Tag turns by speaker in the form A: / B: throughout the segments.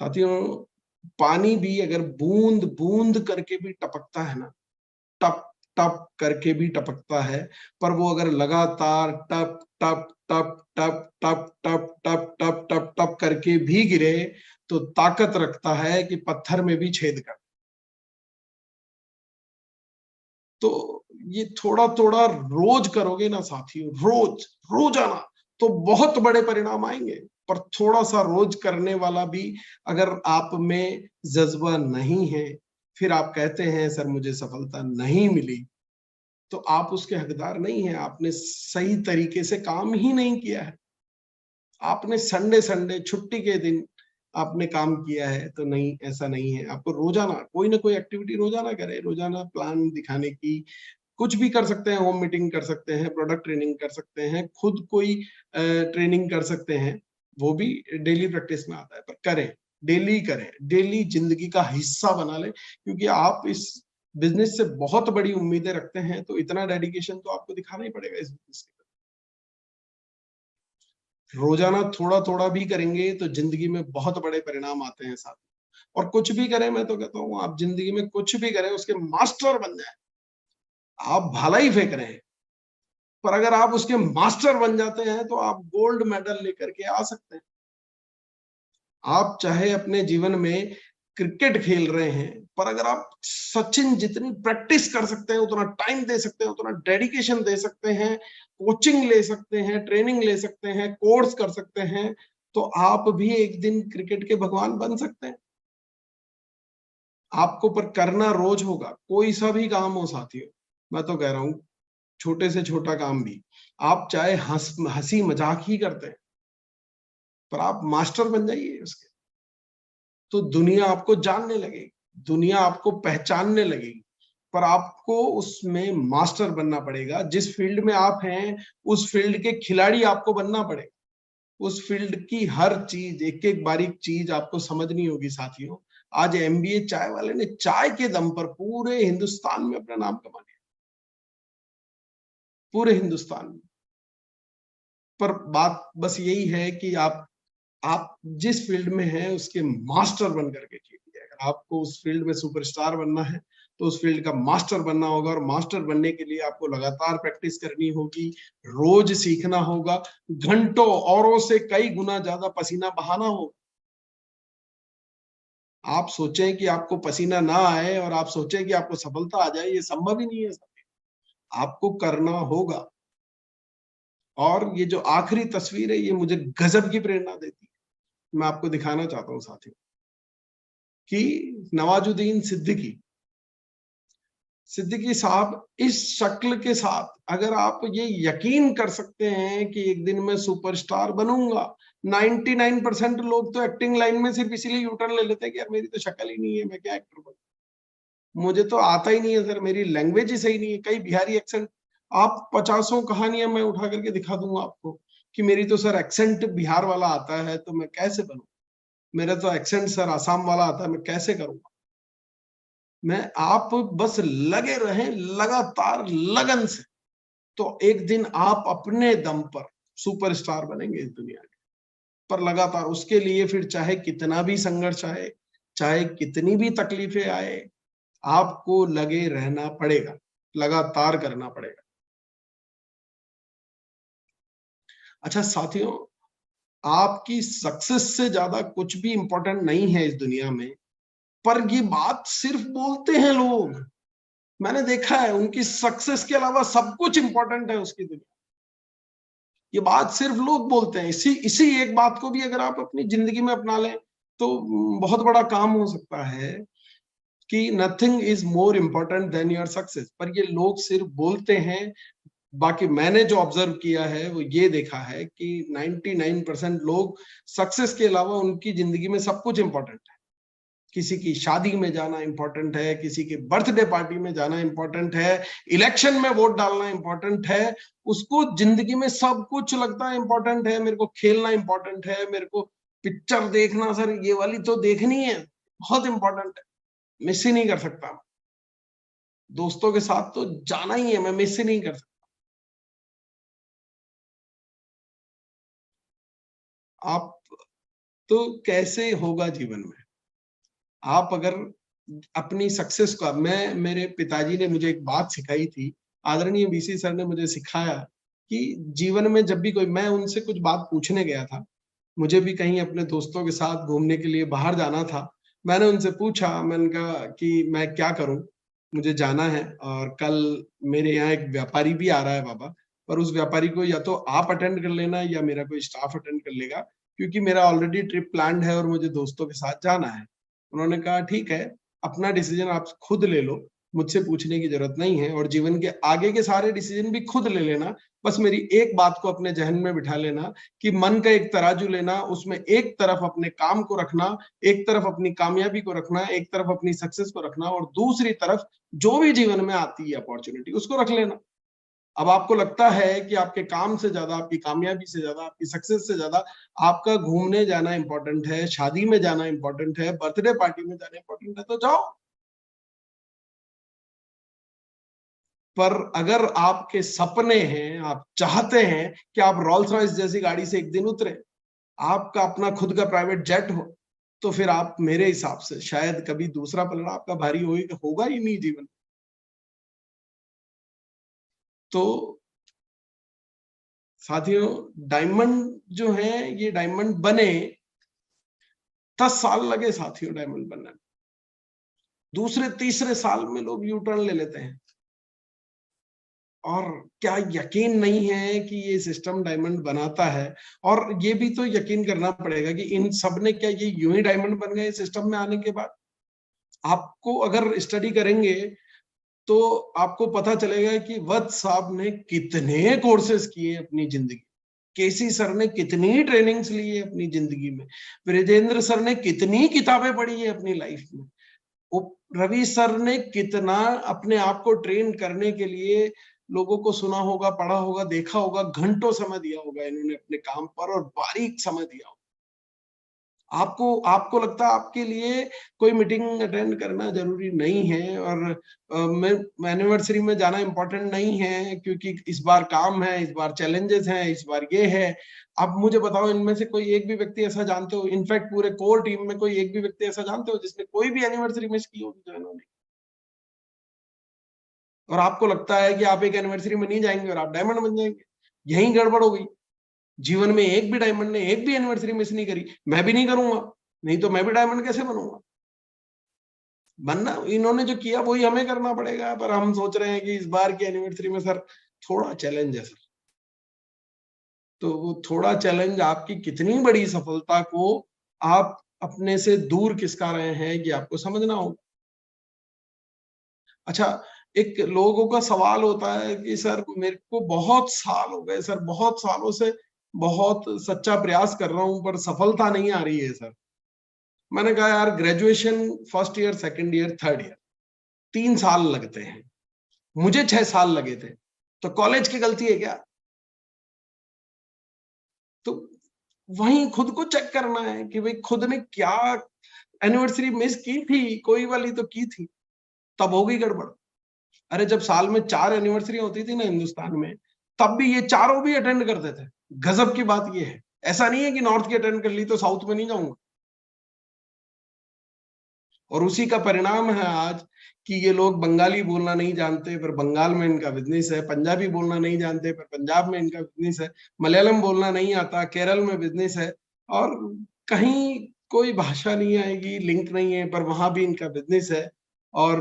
A: साथियों, पानी भी अगर बूंद बूंद करके भी टपकता है ना, टप टप करके भी टपकता है, पर वो अगर लगातार टप टप टप टप टप टप टप टप टप टप करके भी गिरे तो ताकत रखता है कि पत्थर में भी छेद कर। तो ये थोड़ा थोड़ा रोज करोगे ना साथियों, रोज रोजाना, तो बहुत बड़े परिणाम आएंगे। पर थोड़ा सा रोज करने वाला भी अगर आप में जज्बा नहीं है, फिर आप कहते हैं सर मुझे सफलता नहीं मिली, तो आप उसके हकदार नहीं हैं। आपने सही तरीके से काम ही नहीं किया है। आपने संडे संडे छुट्टी के दिन आपने काम किया है, तो नहीं, ऐसा नहीं है। आपको रोजाना कोई ना कोई एक्टिविटी रोजाना करे, रोजाना प्लान दिखाने की। कुछ भी कर सकते हैं, होम मीटिंग कर सकते हैं, प्रोडक्ट ट्रेनिंग कर सकते हैं, खुद कोई ट्रेनिंग कर सकते हैं, वो भी डेली प्रैक्टिस में आता है। पर करें, डेली करें, डेली जिंदगी का हिस्सा बना लें, क्योंकि आप इस बिजनेस से बहुत बड़ी उम्मीदें रखते हैं, तो इतना डेडिकेशन तो आपको दिखाना ही पड़ेगा इस बिजनेस के। रोजाना थोड़ा थोड़ा भी करेंगे तो जिंदगी में बहुत बड़े परिणाम आते हैं साथ। और कुछ भी करें, मैं तो कहता हूँ आप जिंदगी में कुछ भी करें उसके मास्टर बन जाए। आप भाला ही फेंक रहे हैं, पर अगर आप उसके मास्टर बन जाते हैं तो आप गोल्ड मेडल लेकर के आ सकते हैं। आप चाहे अपने जीवन में क्रिकेट खेल रहे हैं, पर अगर आप सचिन जितनी प्रैक्टिस कर सकते हैं, उतना टाइम दे सकते हैं, उतना डेडिकेशन दे सकते हैं, कोचिंग ले सकते हैं, ट्रेनिंग ले सकते हैं, कोर्स कर सकते हैं, तो आप भी एक दिन क्रिकेट के भगवान बन सकते हैं। आपको पर करना रोज होगा, कोई सा भी काम हो साथियों। मैं तो कह रहा हूं, छोटे से छोटा काम भी, आप चाहे हंसी मजाक ही करते हैं, पर आप मास्टर बन जाइए उसके, तो दुनिया आपको जानने लगेगी, दुनिया आपको पहचानने लगेगी। पर आपको उसमें मास्टर बनना पड़ेगा। जिस फील्ड में आप हैं, उस फील्ड के खिलाड़ी आपको बनना पड़ेगा। उस फील्ड की हर चीज, एक एक बारीक चीज आपको समझनी होगी साथियों। आज एमबीए चाय वाले ने चाय के दम पर पूरे हिंदुस्तान में अपना नाम कमा लिया, पूरे हिंदुस्तान में। पर बात बस यही है कि आप जिस फील्ड में हैं उसके मास्टर बन करके कीजिए। अगर आपको उस फील्ड में सुपरस्टार बनना है, तो उस फील्ड का मास्टर बनना होगा, और मास्टर बनने के लिए आपको लगातार प्रैक्टिस करनी होगी, रोज सीखना होगा, घंटों औरों से कई गुना ज्यादा पसीना बहाना होगा। आप सोचें कि आपको पसीना ना आए और आप सोचें कि आपको सफलता आ जाए, ये संभव ही नहीं है। आपको करना होगा। और ये जो आखिरी तस्वीर है, ये मुझे गजब की प्रेरणा देती है। मैं आपको दिखाना चाहता हूँ साथियों कि नवाजुद्दीन सिद्दीकी सिद्दीकी साहब इस शक्ल के साथ, अगर आप ये यकीन कर सकते हैं कि एक दिन मैं सुपरस्टार बनूंगा। 99% लोग तो एक्टिंग लाइन में सिर्फ इसीलिए यूटर्न ले लेते हैं कि यार मेरी तो शक्ल ही नहीं है, मैं क्या एक्टर बनूं, मुझे तो आता ही नहीं है सर, मेरी लैंग्वेज ही सही नहीं है। कई बिहारी एक्सेंट, आप पचासों कहानियां मैं उठा करके दिखा दूंगा आपको कि मेरी तो सर एक्सेंट बिहार वाला आता है, तो मैं कैसे बनूं, मेरा तो एक्सेंट सर आसाम वाला आता है, मैं कैसे करूंगा। मैं आप बस लगे रहें लगातार लगन से, तो एक दिन आप अपने दम पर सुपरस्टार बनेंगे इस दुनिया के। पर लगातार उसके लिए फिर चाहे कितना भी संघर्ष आए, चाहे कितनी भी तकलीफें आए, आपको लगे रहना पड़ेगा, लगातार करना पड़ेगा। अच्छा साथियों, आपकी सक्सेस से ज्यादा कुछ भी इंपॉर्टेंट नहीं है इस दुनिया में। पर ये बात सिर्फ बोलते हैं लोग। मैंने देखा है उनकी सक्सेस के अलावा सब कुछ इंपॉर्टेंट है उसकी दुनिया। ये बात सिर्फ लोग बोलते हैं। इसी इसी एक बात को भी अगर आप अपनी जिंदगी में अपना लें, तो बहुत बड़ा काम हो सकता है कि nothing is more important then your success. पर ये लोग सिर्फ बोलते हैं। बाकी मैंने जो ऑब्जर्व किया है वो ये देखा है कि 99% लोग सक्सेस के अलावा उनकी जिंदगी में सब कुछ इंपॉर्टेंट है। किसी की शादी में जाना इंपॉर्टेंट है, किसी के बर्थडे पार्टी में जाना इंपॉर्टेंट है, इलेक्शन में वोट डालना इंपॉर्टेंट है। उसको जिंदगी में सब कुछ लगता है इंपॉर्टेंट है। मेरे को खेलना इंपॉर्टेंट है, मेरे को पिक्चर देखना, सर ये वाली तो देखनी है, बहुत इंपॉर्टेंट है, मिस ही नहीं कर सकता। दोस्तों के साथ तो जाना ही है, मैं मिस ही नहीं कर सकता। आप तो कैसे होगा जीवन में? आप अगर अपनी सक्सेस का, मेरे पिताजी ने मुझे एक बात सिखाई थी, आदरणीय वीसी सर ने मुझे सिखाया कि जीवन में जब भी कोई, मैं उनसे कुछ बात पूछने गया था, मुझे भी कहीं अपने दोस्तों के साथ घूमने के लिए बाहर जाना था। मैंने उनसे पूछा, मैंने कहा कि मैं क्या करूं, मुझे जाना है और कल मेरे यहाँ एक व्यापारी भी आ रहा है बाबा, पर उस व्यापारी को या तो आप अटेंड कर लेना या मेरा कोई स्टाफ अटेंड कर लेगा, क्योंकि मेरा ऑलरेडी ट्रिप प्लान्ड है और मुझे दोस्तों के साथ जाना है। उन्होंने कहा ठीक है, अपना डिसीजन आप खुद ले लो, मुझसे पूछने की जरूरत नहीं है, और जीवन के आगे के सारे डिसीजन भी खुद ले लेना। बस मेरी एक बात को अपने जहन में बिठा लेना कि मन का एक तराजू लेना, उसमें एक तरफ अपने काम को रखना, एक तरफ अपनी कामयाबी को रखना, एक तरफ अपनी सक्सेस को रखना, और दूसरी तरफ जो भी जीवन में आती है अपॉर्चुनिटी उसको रख लेना। अब आपको लगता है कि आपके काम से ज्यादा, आपकी कामयाबी से ज्यादा, आपकी सक्सेस से ज्यादा आपका घूमने जाना इंपॉर्टेंट है, शादी में जाना इंपॉर्टेंट है, बर्थडे पार्टी में जाना इंपॉर्टेंट है, तो जाओ। पर अगर आपके सपने हैं, आप चाहते हैं कि आप रोल्स रॉयस जैसी गाड़ी से एक दिन उतरे, आपका अपना खुद का प्राइवेट जेट हो, तो फिर आप मेरे हिसाब से शायद कभी दूसरा पलड़ा आपका भारी होगा ही नहीं जीवन। तो साथियों, डायमंड जो है, ये डायमंड बने 10 साल लगे साथियों डायमंड बनने में। दूसरे तीसरे साल में लोग यू टर्न ले लेते हैं, और क्या यकीन नहीं है कि ये सिस्टम डायमंड बनाता है। और ये भी तो यकीन करना पड़ेगा कि इन सब ने क्या ये यूं ही डायमंड बन गए सिस्टम में आने के बाद? आपको अगर स्टडी करेंगे तो आपको पता चलेगा कि वत्स साहब ने कितने कोर्सेज किए अपनी जिंदगी, केसी सर ने कितनी ट्रेनिंग्स ली है अपनी जिंदगी में, ब्रिजेंद्र सर ने कितनी किताबें पढ़ी है अपनी लाइफ में, रवि सर ने कितना अपने आप को ट्रेन करने के लिए लोगों को सुना होगा, पढ़ा होगा, देखा होगा, घंटों समय दिया होगा इन्होंने अपने काम पर, और बारीक समय दिया होगा। आपको आपको लगता है आपके लिए कोई मीटिंग अटेंड करना जरूरी नहीं है, और एनिवर्सरी में जाना इंपॉर्टेंट नहीं है क्योंकि इस बार काम है, इस बार चैलेंजेस हैं, इस बार ये है। अब मुझे बताओ, इनमें से कोई एक भी व्यक्ति ऐसा जानते हो, इनफैक्ट पूरे कोर टीम में कोई एक भी व्यक्ति ऐसा जानते हो जिसने कोई भी एनिवर्सरी मिस की होगी जो इन्होंने? और आपको लगता है कि आप एक एनिवर्सरी में नहीं जाएंगे और आप डायमंड बन जाएंगे? यही गड़बड़ हो गई। जीवन में एक भी डायमंड ने एक भी एनिवर्सरी मिस नहीं करी, मैं भी नहीं करूंगा, नहीं तो मैं भी डायमंड कैसे बनूंगा? बनना, इन्होंने जो किया वही हमें करना पड़ेगा, पर हम सोच रहे हैं कि इस बार की एनिवर्सरी में सर थोड़ा चैलेंज है सर। तो वो थोड़ा चैलेंज आपकी कितनी बड़ी सफलता को आप अपने से दूर खिसका रहे हैं, ये आपको समझना होगा। अच्छा, एक लोगों का सवाल होता है कि सर मेरे को बहुत साल हो गए सर, बहुत सालों से बहुत सच्चा प्रयास कर रहा हूं पर सफलता नहीं आ रही है सर। मैंने कहा यार, graduation first year, second year, third year 3 साल लगते हैं, मुझे 6 साल लगे थे, तो कॉलेज की गलती है क्या? तो वहीं खुद को चेक करना है कि भाई खुद ने क्या एनिवर्सरी मिस की थी, कोई वाली तो की थी, तब हो गई गड़बड़। अरे जब साल में 4 एनिवर्सरी होती थी ना हिंदुस्तान में, तब भी ये चारों भी अटेंड करते थे। गजब की बात ये है, ऐसा नहीं है कि नॉर्थ की अटेंड कर ली तो साउथ में नहीं जाऊंगा। और उसी का परिणाम है आज कि ये लोग बंगाली बोलना नहीं जानते पर बंगाल में इनका बिजनेस है, पंजाबी बोलना नहीं जानते पर पंजाब में इनका बिजनेस है, मलयालम बोलना नहीं आता, केरल में बिजनेस है, और कहीं कोई भाषा नहीं आएगी, लिंक नहीं है, पर वहां भी इनका बिजनेस है। और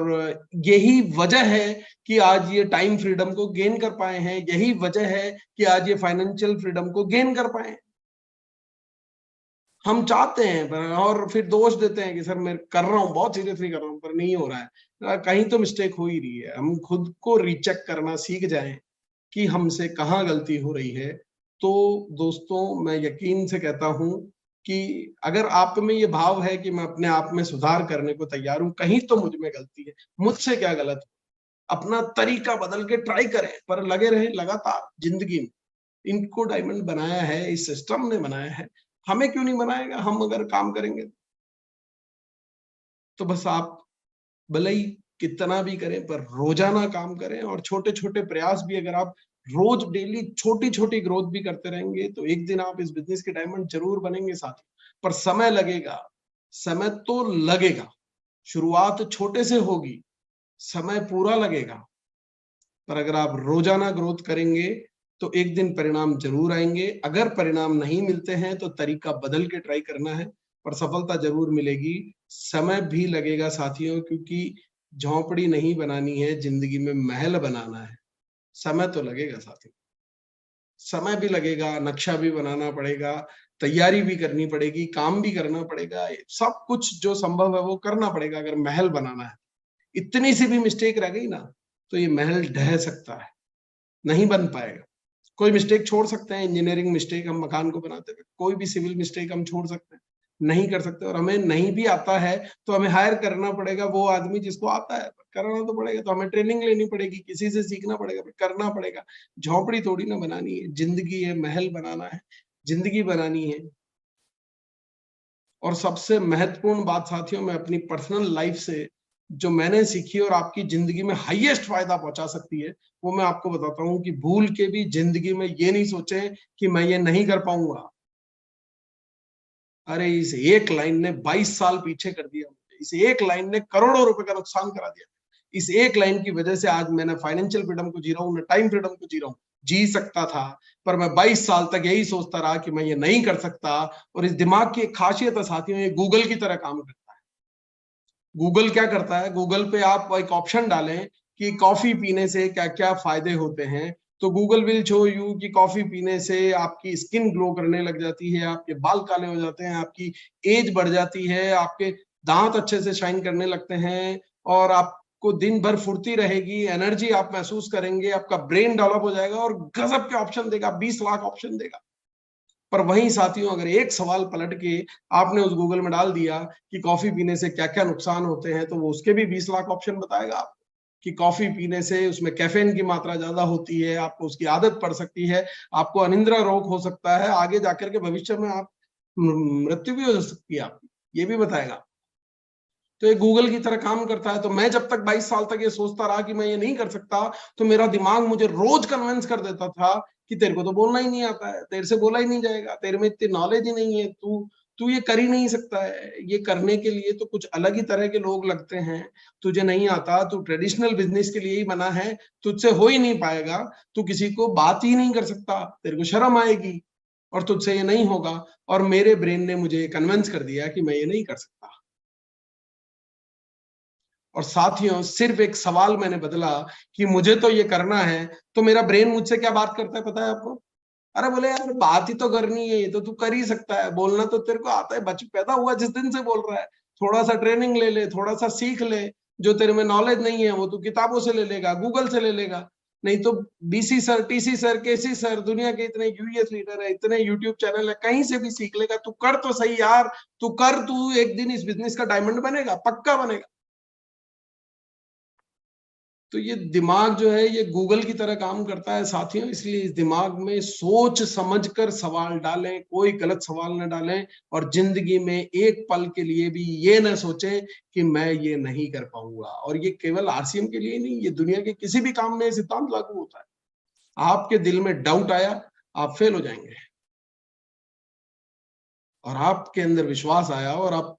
A: यही वजह है कि आज ये टाइम फ्रीडम को गेन कर पाए हैं, यही वजह है कि आज ये फाइनेंशियल फ्रीडम को गेन कर पाए हैं। हम चाहते हैं पर, और फिर दोष देते हैं कि सर मैं कर रहा हूँ, बहुत सीरियसली कर रहा हूँ, पर नहीं हो रहा है, कहीं तो मिस्टेक हो ही रही है। हम खुद को रीचेक करना सीख जाएं कि हमसे कहाँ गलती हो रही है। तो दोस्तों, मैं यकीन से कहता हूं कि अगर आप में ये भाव है कि मैं अपने आप में सुधार करने को तैयार हूं, कहीं तो मुझ में गलती है, मुझसे क्या गलत, अपना तरीका बदल के ट्राई करें, पर लगे रहे लगातार जिंदगी में। इनको डायमंड बनाया है, इस सिस्टम ने बनाया है, हमें क्यों नहीं बनाएगा? हम अगर काम करेंगे तो बस आप भले ही कितना भी करें पर रोजाना काम करें, और छोटे छोटे प्रयास भी अगर आप रोज डेली छोटी छोटी ग्रोथ भी करते रहेंगे तो एक दिन आप इस बिजनेस के डायमंड जरूर बनेंगे साथ। पर समय लगेगा, समय तो लगेगा। शुरुआत छोटे से होगी, समय पूरा लगेगा, पर अगर आप रोजाना ग्रोथ करेंगे तो एक दिन परिणाम जरूर आएंगे। अगर परिणाम नहीं मिलते हैं तो तरीका बदल के ट्राई करना है, पर सफलता जरूर मिलेगी। समय भी लगेगा साथियों, क्योंकि झोंपड़ी नहीं बनानी है, जिंदगी में महल बनाना है। समय तो लगेगा साथियों, समय भी लगेगा, नक्शा भी बनाना पड़ेगा, तैयारी भी करनी पड़ेगी, काम भी करना पड़ेगा, सब कुछ जो संभव है वो करना पड़ेगा अगर महल बनाना है। इतनी सी भी मिस्टेक रह गई ना तो ये महल ढह सकता है, नहीं बन पाएगा। कोई मिस्टेक छोड़ सकते हैं, इंजीनियरिंग मिस्टेक हम मकान को बनाते हुए, कोई भी सिविल मिस्टेक हम छोड़ सकते हैं, नहीं कर सकते। और हमें नहीं भी आता है तो हमें हायर करना पड़ेगा वो आदमी जिसको आता है, करना तो पड़ेगा। तो हमें ट्रेनिंग लेनी पड़ेगी, किसी से सीखना पड़ेगा, करना पड़ेगा। झोपड़ी थोड़ी ना बनानी है, जिंदगी है, महल बनाना है, जिंदगी बनानी है। और सबसे महत्वपूर्ण बात साथियों, मैं अपनी पर्सनल लाइफ से जो मैंने सीखी और आपकी जिंदगी में हाईएस्ट फायदा पहुंचा सकती है, वो मैं आपको बताता हूं कि भूल के भी जिंदगी में ये नहीं सोचें कि मैं ये नहीं कर पाऊंगा। अरे इस एक लाइन ने 22 साल पीछे कर दिया मुझे, इस एक लाइन ने करोड़ों रुपए का नुकसान करा दिया। इस एक लाइन की वजह से आज मैं फाइनेंशियल फ्रीडम को जी रहा हूँ, मैं टाइम फ्रीडम को जी रहा हूँ। जी सकता था, पर मैं 22 साल तक यही सोचता रहा कि मैं ये नहीं कर सकता। और इस दिमाग की एक खासियत है साथियों, ये गूगल की तरह काम करता है। गूगल क्या करता है, गूगल पे आप एक ऑप्शन डालें कि कॉफी पीने से क्या क्या फायदे होते हैं, तो गूगल विल शो यू कि कॉफी पीने से आपकी स्किन ग्लो करने लग जाती है, आपके बाल काले हो जाते हैं, आपकी एज बढ़ जाती है, आपके दांत अच्छे से शाइन करने लगते हैं, और आपको दिन भर फुर्ती रहेगी, एनर्जी आप महसूस करेंगे, आपका ब्रेन डेवलप हो जाएगा, और गजब के ऑप्शन देगा, 20 लाख ऑप्शन देगा। पर वहीं साथियों, अगर एक सवाल पलट के आपने उस गूगल में डाल दिया कि कॉफी पीने से क्या क्या नुकसान होते हैं, तो वो उसके भी 20 लाख ऑप्शन बताएगा आपको कि कॉफी पीने से उसमें कैफीन की मात्रा ज्यादा होती है, आपको उसकी आदत पड़ सकती है, आपको अनिद्रा रोग हो सकता है, आगे जाकर के भविष्य में आप मृत्यु भी हो सकती है आपकी, ये भी बताएगा। तो ये गूगल की तरह काम करता है। तो मैं जब तक 22 साल तक ये सोचता रहा कि मैं ये नहीं कर सकता, तो मेरा दिमाग मुझे रोज कन्विंस कर देता था कि तेरे को तो बोलना ही नहीं आता है, तेरे से बोला ही नहीं जाएगा, तेरे में इतनी नॉलेज ही नहीं है, तू तू ये कर ही नहीं सकता है। ये करने के लिए तो कुछ अलग ही तरह के लोग लगते हैं, तुझे नहीं आता, तू ट्रेडिशनल बिजनेस के लिए ही बना है, तुझसे हो ही नहीं पाएगा, तू किसी को बात ही नहीं कर सकता, तेरे को शर्म आएगी, और तुझसे ये नहीं होगा। और मेरे ब्रेन ने मुझे कन्विंस कर दिया कि मैं ये नहीं कर सकता। और साथियों, सिर्फ एक सवाल मैंने बदला कि मुझे तो ये करना है, तो मेरा ब्रेन मुझसे क्या बात करता है पता है आपको? अरे बोले यार, बात ही तो करनी है, ये तो तू कर ही सकता है, बोलना तो तेरे को आता है, बच पैदा हुआ जिस दिन से बोल रहा है, थोड़ा सा ट्रेनिंग ले ले, थोड़ा सा सीख ले, जो तेरे में नॉलेज नहीं है वो तू किताबों से ले लेगा, गूगल से ले लेगा, नहीं तो बीसी सर, टीसी सर, केसी सर, दुनिया के इतने यूएस लीडर है, इतने यूट्यूब चैनल है, कहीं से भी सीख लेगा। तू कर तो सही यार, तू कर, तू एक दिन इस बिजनेस का डायमंड बनेगा, पक्का बनेगा। तो ये दिमाग जो है ये गूगल की तरह काम करता है साथियों, इसलिए इस दिमाग में सोच समझकर सवाल डालें, कोई गलत सवाल न डालें, और जिंदगी में एक पल के लिए भी ये न सोचें कि मैं ये नहीं कर पाऊंगा। और ये केवल आरसीएम के लिए नहीं, ये दुनिया के किसी भी काम में ये सिद्धांत लागू होता है। आपके दिल में डाउट आया, आप फेल हो जाएंगे, और आपके अंदर विश्वास आया और आप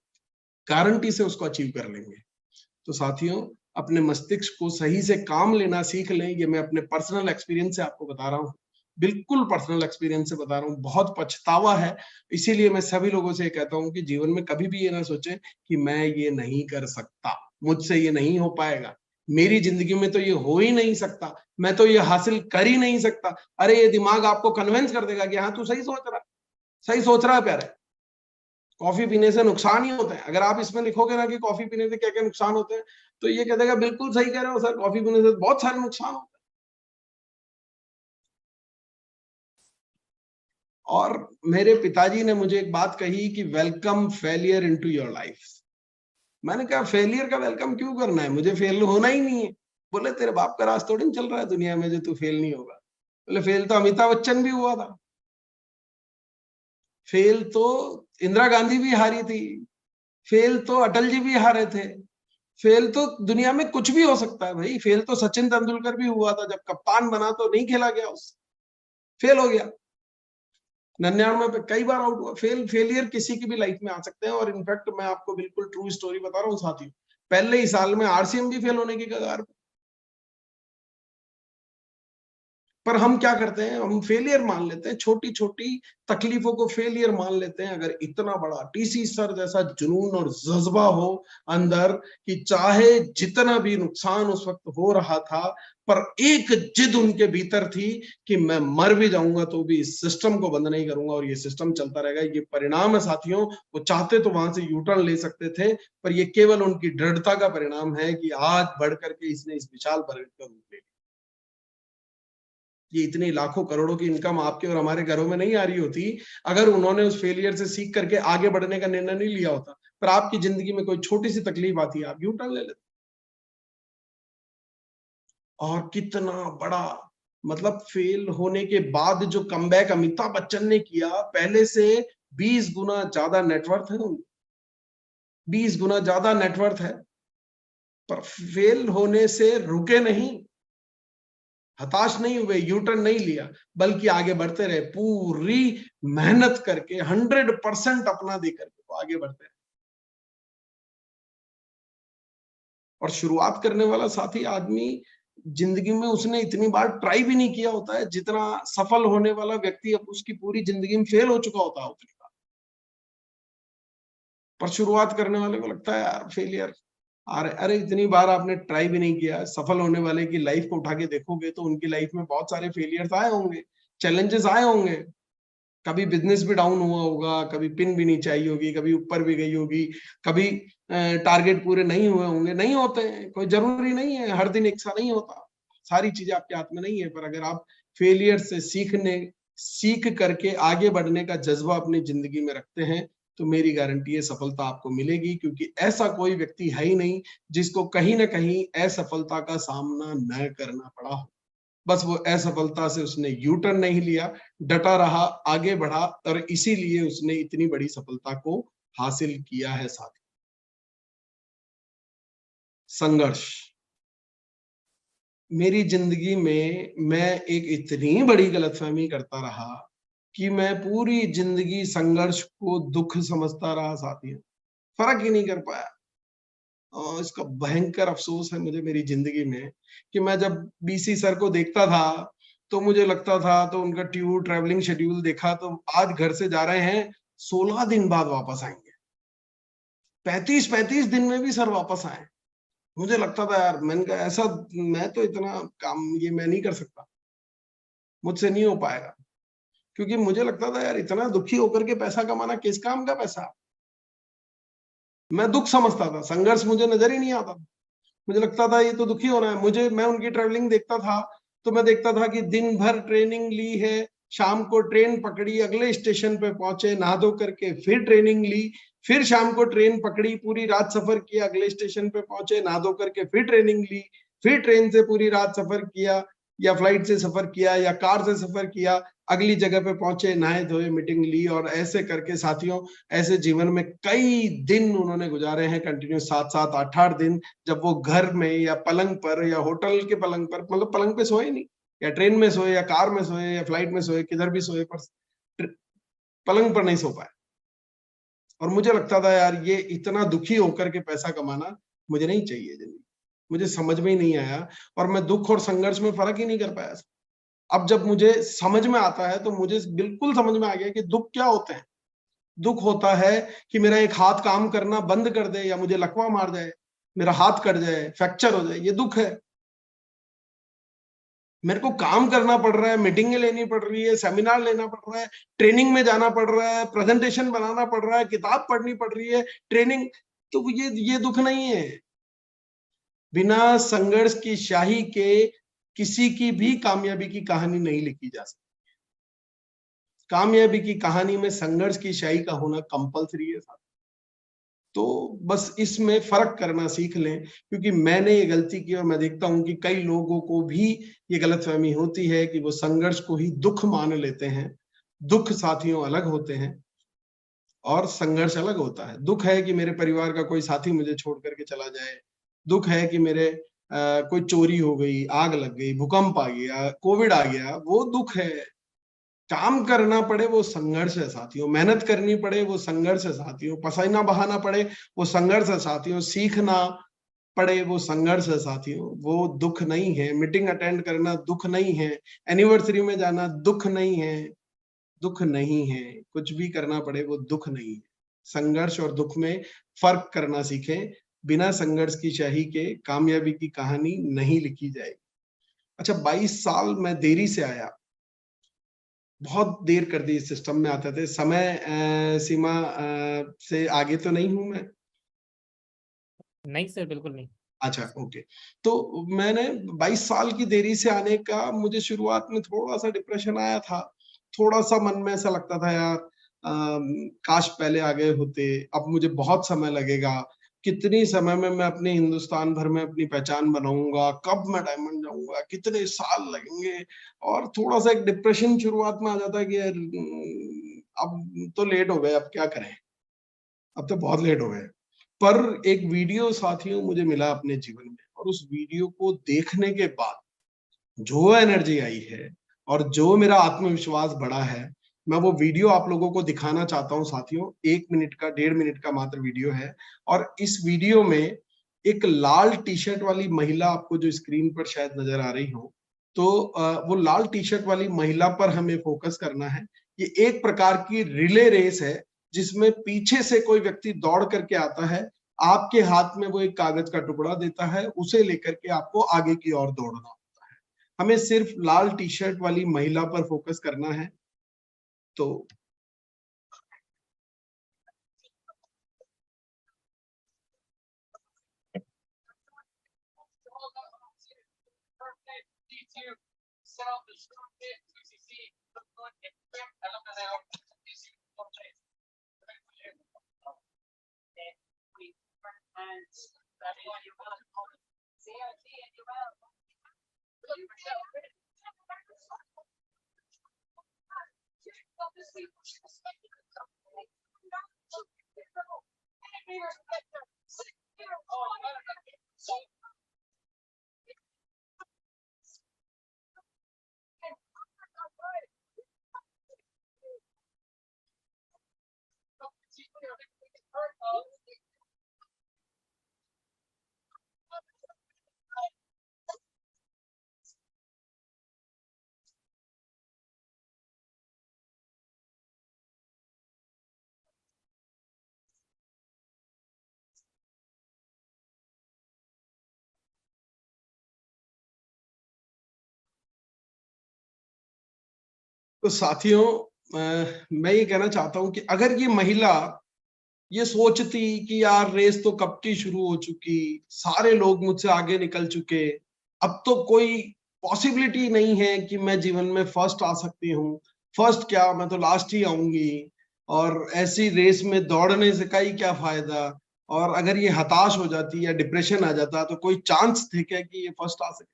A: गारंटी से उसको अचीव कर लेंगे। तो साथियों, अपने मस्तिष्क को सही से काम लेना सीख लें। ये मैं अपने पर्सनल एक्सपीरियंस से आपको बता रहा हूँ, बिल्कुल पर्सनल एक्सपीरियंस से बता रहा हूँ। बहुत पछतावा है, इसीलिए मैं सभी लोगों से कहता हूँ कि जीवन में कभी भी ये ना सोचें कि मैं ये नहीं कर सकता, मुझसे ये नहीं हो पाएगा, मेरी जिंदगी में तो ये हो ही नहीं सकता, मैं तो ये हासिल कर ही नहीं सकता। अरे ये दिमाग आपको कन्विंस कर देगा कि हाँ तू सही सोच रहा है, सही सोच रहा है प्यारे। कॉफी पीने से नुकसान ही होते हैं। अगर आप इसमें लिखोगे ना कि कॉफी पीने से क्या क्या नुकसान होते हैं, तो ये कह देगा बिल्कुल सही कह रहे हो सर, कॉफी पीने से बहुत सारे नुकसान होते हैं। और मेरे पिताजी ने मुझे एक बात कही कि welcome failure into your life. मैंने कहा फेलियर का वेलकम क्यों करना है, मुझे फेल होना ही नहीं है। बोले तेरे बाप का राज थोड़ी चल रहा है दुनिया में जो तू फेल नहीं होगा। बोले फेल तो अमिताभ बच्चन भी हुआ था, फेल तो इंदिरा गांधी भी हारी थी, फेल तो अटल जी भी हारे थे, फेल तो दुनिया में कुछ भी हो सकता है भाई। फेल तो सचिन तेंदुलकर भी हुआ था, जब कप्तान बना तो नहीं खेला गया, उससे फेल हो गया। 99 पे कई बार आउट हुआ। फेलियर किसी की भी लाइफ में आ सकते हैं, और इनफैक्ट मैं आपको बिल्कुल ट्रू स्टोरी बता रहा हूँ साथियों, पहले ही साल में आरसीएम भी फेल होने की कगार पे। पर हम क्या करते हैं, हम फेलियर मान लेते हैं, छोटी छोटी तकलीफों को फेलियर मान लेते हैं। अगर इतना बड़ा टीसी सर जैसा जुनून और जज्बा हो अंदर कि चाहे जितना भी नुकसान उस वक्त हो रहा था, पर एक जिद उनके भीतर थी कि मैं मर भी जाऊंगा तो भी इस सिस्टम को बंद नहीं करूंगा, और ये सिस्टम चलता रहेगा। ये परिणाम है साथियों। वो चाहते तो वहां से यूटर्न ले सकते थे, पर ये केवल उनकी दृढ़ता का परिणाम है कि आज बढ़ करके इसने इस विशाल पर्वत का रूप ले लिया। ये इतनी लाखों करोड़ों की इनकम आपके और हमारे घरों में नहीं आ रही होती अगर उन्होंने उस फेलियर से सीख करके आगे बढ़ने का निर्णय नहीं लिया होता। पर आपकी जिंदगी में कोई छोटी सी तकलीफ आती है, आप यू टर्न ले लेते। और कितना बड़ा, मतलब फेल होने के बाद जो कमबैक अमिताभ बच्चन ने किया, पहले से 20 गुना ज्यादा नेटवर्थ है उनका, 20 गुना ज्यादा नेटवर्थ है। पर फेल होने से रुके नहीं, हताश नहीं हुए, यू टर्न नहीं लिया, बल्कि आगे बढ़ते रहे, पूरी मेहनत करके 100% अपना दे करके वो आगे बढ़ते रहे। और शुरुआत करने वाला साथी आदमी जिंदगी में उसने इतनी बार ट्राई भी नहीं किया होता है जितना सफल होने वाला व्यक्ति अब उसकी पूरी जिंदगी में फेल हो चुका होता है उतनी बार। पर शुरुआत करने वाले को लगता है यार फेलियर, अरे अरे इतनी बार आपने ट्राई भी नहीं किया। सफल होने वाले की लाइफ को उठा के देखोगे तो उनकी लाइफ में बहुत सारे फेलियर्स आए होंगे, चैलेंजेस आए होंगे। कभी बिजनेस भी डाउन हुआ होगा, कभी पिन भी नीचे आई होगी, कभी ऊपर भी गई होगी, कभी टारगेट पूरे नहीं हुए होंगे, नहीं होते हैं, कोई जरूरी नहीं है, हर दिन एक सा नहीं होता। सारी चीजें आपके हाथ में नहीं है। पर अगर आप फेलियर से सीख करके आगे बढ़ने का जज्बा अपनी जिंदगी में रखते हैं, तो मेरी गारंटी है सफलता आपको मिलेगी, क्योंकि ऐसा कोई व्यक्ति है ही नहीं जिसको कहीं ना कहीं असफलता का सामना न करना पड़ा हो। बस वो असफलता से उसने यू टर्न नहीं लिया, डटा रहा, आगे बढ़ा, और इसीलिए उसने इतनी बड़ी सफलता को हासिल किया है। साथ संघर्ष, मेरी जिंदगी में मैं एक इतनी बड़ी गलतफहमी करता रहा कि मैं पूरी जिंदगी संघर्ष को दुख समझता रहा साथियों, फर्क ही नहीं कर पाया। और इसका भयंकर अफसोस है मुझे मेरी जिंदगी में कि मैं जब बीसी सर को देखता था तो मुझे लगता था, तो उनका ट्रैवलिंग शेड्यूल देखा तो आज घर से जा रहे हैं, 16 दिन बाद वापस आएंगे, 35-35 दिन में भी सर वापस आए। मुझे लगता था यार, मैंने कहा ऐसा, मैं तो इतना काम ये मैं नहीं कर सकता, मुझसे नहीं हो पाएगा। क्योंकि मुझे लगता था यार, इतना दुखी होकर के पैसा कमाना किस काम का पैसा। मैं दुख समझता था, संघर्ष मुझे नजर ही नहीं आता था। मुझे लगता था ये तो दुखी होना है मुझे। मैं उनकी ट्रेवलिंग देखता था तो मैं देखता था कि दिन भर ट्रेनिंग ली है, शाम को ट्रेन पकड़ी, अगले स्टेशन पे पहुंचे, नहा धो करके फिर ट्रेनिंग ली, फिर शाम को ट्रेन पकड़ी, पूरी रात सफर किया, अगले स्टेशन पे पहुंचे, नहा धो करके फिर ट्रेनिंग ली, फिर ट्रेन से पूरी रात सफर किया, या फ्लाइट से सफर किया, या कार से सफर किया, अगली जगह पे पहुंचे, नहाए धोए, मीटिंग ली, और ऐसे करके साथियों, ऐसे जीवन में कई दिन उन्होंने गुजारे हैं कंटिन्यू, 7-7, 8-8 दिन, जब वो घर में या पलंग पर या होटल के पलंग पर, मतलब पलंग पे सोए नहीं, या ट्रेन में सोए या कार में सोए या फ्लाइट में सोए, किधर भी सोए, पर पलंग पर नहीं सो पाए। और मुझे लगता था यार, ये इतना दुखी होकर के पैसा कमाना मुझे नहीं चाहिए जिंदगी, मुझे समझ में ही नहीं आया, और मैं दुख और संघर्ष में फर्क ही नहीं कर पाया। अब जब मुझे समझ में आता है तो मुझे बिल्कुल समझ में आ गया कि दुख क्या होते हैं। दुख होता है कि मेरा एक हाथ काम करना बंद कर दे, या मुझे लकवा मार जाए, मेरा हाथ कट जाए, फ्रैक्चर हो जाए, ये दुख है। मेरे को काम करना पड़ रहा है, मीटिंगें लेनी पड़ रही है, सेमिनार लेना पड़ रहा है, ट्रेनिंग में जाना पड़ रहा है, प्रेजेंटेशन बनाना पड़ रहा है, किताब पढ़नी पड़ रही है, ट्रेनिंग, तो ये दुख नहीं है। बिना संघर्ष की स्याही के किसी की भी कामयाबी की कहानी नहीं लिखी जा सकती। कामयाबी की कहानी में संघर्ष की स्याही का होना कंपलसरी है। तो बस इसमें फर्क करना सीख लें, क्योंकि मैंने ये गलती की, और मैं देखता हूं कि कई लोगों को भी ये गलतफहमी होती है कि वो संघर्ष को ही दुख मान लेते हैं। दुख साथियों अलग होते हैं और संघर्ष अलग होता है। दुख है कि मेरे परिवार का कोई साथी मुझे छोड़ करके चला जाए, दुख है कि मेरे कोई चोरी हो गई, आग लग गई, भूकंप आ गया, कोविड आ गया, वो दुख है। काम करना पड़े वो संघर्ष है साथियों, मेहनत करनी पड़े वो संघर्ष है साथियों, पसीना बहाना पड़े वो संघर्ष है साथियों, सीखना पड़े वो संघर्ष है साथियों, वो दुख नहीं है। मीटिंग अटेंड करना दुख नहीं है, एनिवर्सरी में जाना दुख नहीं है, दुख नहीं है। कुछ भी करना पड़े वो दुख नहीं है। संघर्ष और दुख में फर्क करना सीखें। बिना संघर्ष की शाही के कामयाबी की कहानी नहीं लिखी जाएगी। अच्छा, 22 साल मैं देरी से आया, बहुत देर कर दी इस सिस्टम में आते थे। समय सीमा से आगे तो नहीं हूं मैं?
B: नहीं सर, बिल्कुल नहीं।
A: अच्छा, ओके। तो मैंने 22 साल की देरी से आने का, मुझे शुरुआत में थोड़ा-सा डिप्रेशन आया था। थोड़ा-सा मन में ऐसा लगता था यार काश पहले आ गए होते, अब मुझे बहुत समय लगेगा। कितनी समय में मैं अपने हिंदुस्तान भर में अपनी पहचान बनाऊँगा, कब मैं डायमंड जाऊँगा, कितने साल लगेंगे। और थोड़ा-सा एक डिप्रेशन शुरुआत में आ जाता है कि यार अब तो लेट हो गए, अब क्या करें? अब तो बहुत लेट हो गए। पर एक वीडियो साथियों मुझे मिला अपने जीवन में, और उस वीडियो को देखने के बाद जो एनर्जी आई है और जो मेरा आत्मविश्वास बढ़ा है, मैं वो वीडियो आप लोगों को दिखाना चाहता हूँ साथियों। 1 मिनट का, 1.5 मिनट का मात्र वीडियो है। और इस वीडियो में एक लाल टी-शर्ट वाली महिला आपको जो स्क्रीन पर शायद नज़र आ रही हो, तो वो लाल टी-शर्ट वाली महिला पर हमें फोकस करना है। ये एक प्रकार की रिले रेस है, जिसमें पीछे से कोई व्यक्ति दौड़ करके आता है, आपके हाथ में वो एक कागज का टुकड़ा देता है, उसे लेकर के आपको आगे की ओर दौड़ना। हमें सिर्फ लाल टी-शर्ट वाली महिला पर फोकस करना है। तो साथियों, मैं ये कहना चाहता हूँ कि अगर ये महिला ये सोचती कि यार रेस तो कब की शुरू हो चुकी, सारे लोग मुझसे आगे निकल चुके, अब तो कोई पॉसिबिलिटी नहीं है कि मैं जीवन में फर्स्ट आ सकती हूँ। फर्स्ट क्या, मैं तो लास्ट ही आऊंगी, और ऐसी रेस में दौड़ने से का ही क्या फायदा। और अगर ये हताश हो जाती या डिप्रेशन आ जाता तो कोई चांस थे क्या कि ये फर्स्ट आ सके?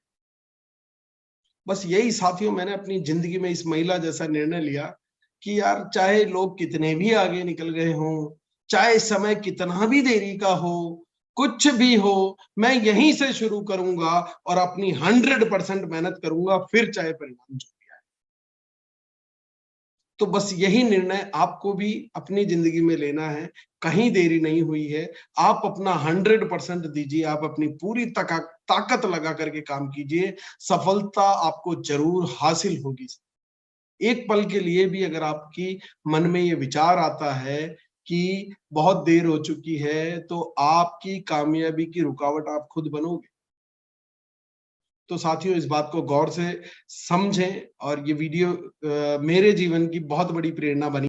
A: बस यही साथियों, मैंने अपनी जिंदगी में इस महिला जैसा निर्णय लिया कि यार चाहे लोग कितने भी आगे निकल गए हों, चाहे समय कितना भी देरी का हो, कुछ भी हो, मैं यहीं से शुरू करूंगा और अपनी 100% मेहनत करूंगा, फिर चाहे परिणाम जो भी आए। तो बस यही निर्णय आपको भी अपनी जिंदगी में लेना है। कहीं देरी नहीं हुई है। आप अपना 100% दीजिए, आप अपनी पूरी ताकत लगा करके काम कीजिए, सफलता आपको जरूर हासिल होगी। एक पल के लिए भी अगर आपकी मन में ये विचार आता है कि बहुत देर हो चुकी है, तो आपकी कामयाबी की रुकावट आप खुद बनोगे। तो साथियों, इस बात को गौर से समझें, और ये वीडियो मेरे जीवन की बहुत बड़ी प्रेरणा बनी।